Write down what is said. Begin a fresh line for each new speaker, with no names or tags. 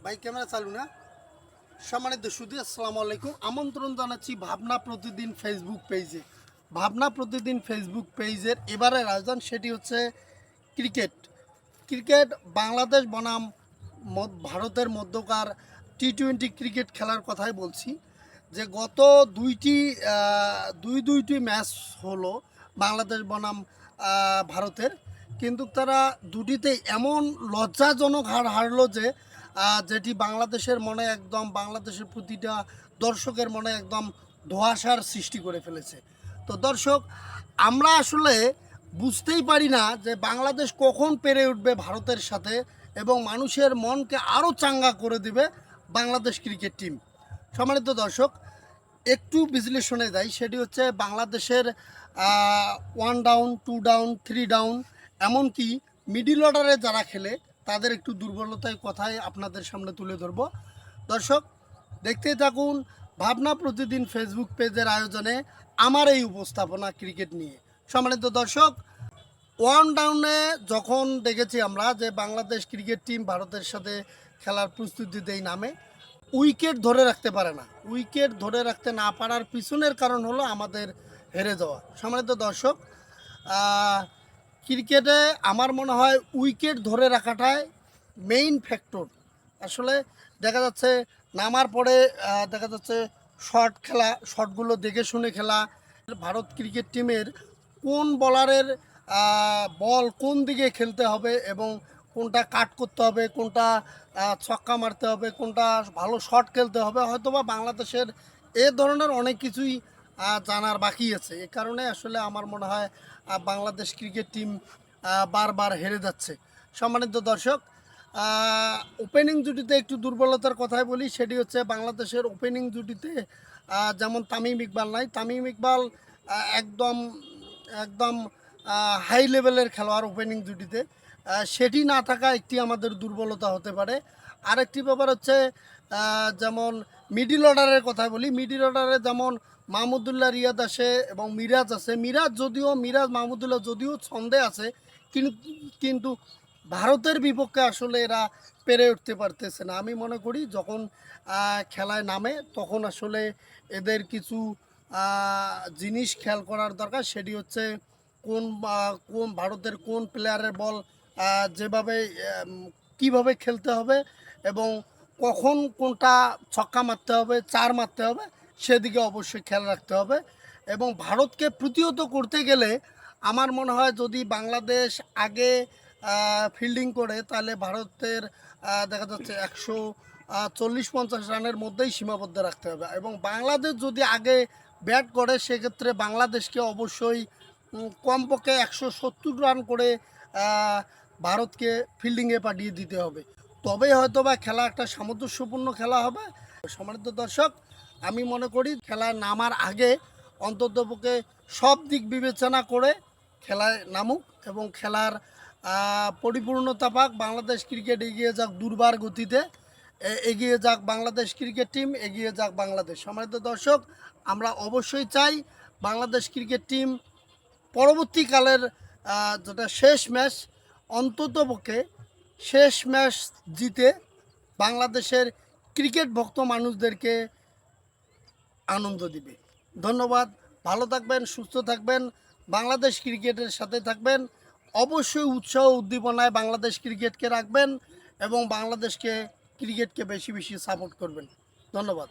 ভাই ক্যামেরা চালু না? সম্মানিত সুধী, আসসালামু আলাইকুম। আমন্ত্রণ জানাচ্ছি ভাবনা প্রতিদিন ফেসবুক পেজে। ভাবনা প্রতিদিন ফেসবুক পেজের এবারের আয়োজন সেটি হচ্ছে ক্রিকেট। ক্রিকেট বাংলাদেশ বনাম ভারতের মধ্যকার টি-20 ক্রিকেট খেলার কথাই বলছি। যে গত দুইটি ম্যাচ হলো বাংলাদেশ বনাম ভারতের, কিন্তু তারা দুটিতেই এমন লজ্জাজনক হার হারলো যে যেটি বাংলাদেশের মনে একদম, বাংলাদেশের প্রতিটা দর্শকের মনে একদম ধোঁয়াশার সৃষ্টি করে ফেলেছে। তো দর্শক, আমরা আসলে বুঝতেই পারি না যে বাংলাদেশ কখন পেরে উঠবে ভারতের সাথে এবং মানুষের মনকে আরও চাঙ্গা করে দিবে বাংলাদেশ ক্রিকেট টিম। সম্মানিত দর্শক, একটু বিশ্লেষণে যাই। সেটি হচ্ছে বাংলাদেশের 1 ডাউন, 2 ডাউন, 3 ডাউন, এমনকি মিডিল অর্ডারে যারা খেলে তাদের একটু দুর্বলতার কথাই আপনাদের সামনে তুলে ধরব। দর্শক, দেখতেই থাকুন ভাবনা প্রতিদিন ফেসবুক পেজের আয়োজনে আমার এই উপস্থাপনা ক্রিকেট নিয়ে। সম্মানিত দর্শক, 1 ডাউনে যখন দেখেছি আমরা যে বাংলাদেশ ক্রিকেট টিম ভারতের সাথে খেলার প্রস্তুতিতেই নামে, উইকেট ধরে রাখতে পারে না। উইকেট ধরে রাখতে না পারার পিছনের কারণ হলো আমাদের হেরে যাওয়া। সম্মানিত দর্শক, ক্রিকেটে আমার মনে হয় উইকেট ধরে রাখাটাই মেইন ফ্যাক্টর। আসলে দেখা যাচ্ছে নামার পরে দেখা যাচ্ছে শট খেলা, শটগুলো দেখে শুনে খেলা। ভারত ক্রিকেট টিমের কোন বলারের বল কোন দিকে খেলতে হবে এবং কোনটা কাট করতে হবে, কোনটা ছক্কা মারতে হবে, কোনটা ভালো শট খেলতে হবে, হয়তোবা বাংলাদেশের এ ধরনের অনেক কিছুই জানার বাকি আছে। এ কারণে আসলে আমার মনে হয় বাংলাদেশ ক্রিকেট টিম বারবার হেরে যাচ্ছে। সম্মানিত দর্শক, ওপেনিং জুটিতে একটু দুর্বলতার কথাই বলি। সেটি হচ্ছে বাংলাদেশের ওপেনিং জুটিতে যেমন তামিম ইকবাল নাই। তামিম ইকবাল একদম একদম হাই লেভেলের খেলোয়াড় ওপেনিং জুটিতে, সেটি না থাকা একটি আমাদের দুর্বলতা হতে পারে। আরেকটি ব্যাপার হচ্ছে যেমন মিডিল অর্ডারের কথা বলি। মিডিল অর্ডারে যেমন মাহমুদুল্লাহ রিয়াদ আসে এবং মিরাজ আছে। মিরাজ মাহমুদুল্লাহ যদিও ছন্দে আছে, কিন্তু ভারতের বিপক্ষে আসলে এরা পেরে উঠতে পারতেছে না। আমি মনে করি যখন খেলায় নামে তখন আসলে এদের কিছু জিনিস খেয়াল করার দরকার। সেটি হচ্ছে কোন কোন ভারতের কোন প্লেয়ারের বল যেভাবে কিভাবে খেলতে হবে এবং কখন কোনটা ছক্কা মারতে হবে, চার মারতে হবে, সেদিকে অবশ্যই খেয়াল রাখতে হবে। এবং ভারতকে প্রতিহত করতে গেলে আমার মনে হয় যদি বাংলাদেশ আগে ফিল্ডিং করে তাহলে ভারতের দেখা যাচ্ছে 140-50 রানের মধ্যেই সীমাবদ্ধ রাখতে হবে। এবং বাংলাদেশ যদি আগে ব্যাট করে সেক্ষেত্রে বাংলাদেশকে অবশ্যই কমপক্ষে 170 রান করে ভারতকে ফিল্ডিংয়ে পাঠিয়ে দিতে হবে। তবেই হয়তো বা খেলা একটা সামঞ্জস্যপূর্ণ খেলা হবে। সম্মানিত দর্শক, আমি মনে করি খেলায় নামার আগে অন্ততপক্ষে সব দিক বিবেচনা করে খেলায় নামুক এবং খেলার পরিপূর্ণতা পাক। বাংলাদেশ ক্রিকেট এগিয়ে যাক দুর্বার গতিতে, এগিয়ে যাক বাংলাদেশ ক্রিকেট টিম, এগিয়ে যাক বাংলাদেশ। সম্মানিত দর্শক, আমরা অবশ্যই চাই বাংলাদেশ ক্রিকেট টিম পরবর্তীকালের যেটা শেষ ম্যাচ, অন্ততপক্ষে শেষ ম্যাচ জিতে বাংলাদেশের ক্রিকেট ভক্ত মানুষদেরকে আনন্দ দিবে। ধন্যবাদ। ভালো থাকবেন, সুস্থ থাকবেন, বাংলাদেশ ক্রিকেটের সাথে থাকবেন। অবশ্যই উৎসাহ উদ্দীপনায় বাংলাদেশ ক্রিকেটকে রাখবেন এবং বাংলাদেশকে ক্রিকেটকে বেশি বেশি সাপোর্ট করবেন। ধন্যবাদ।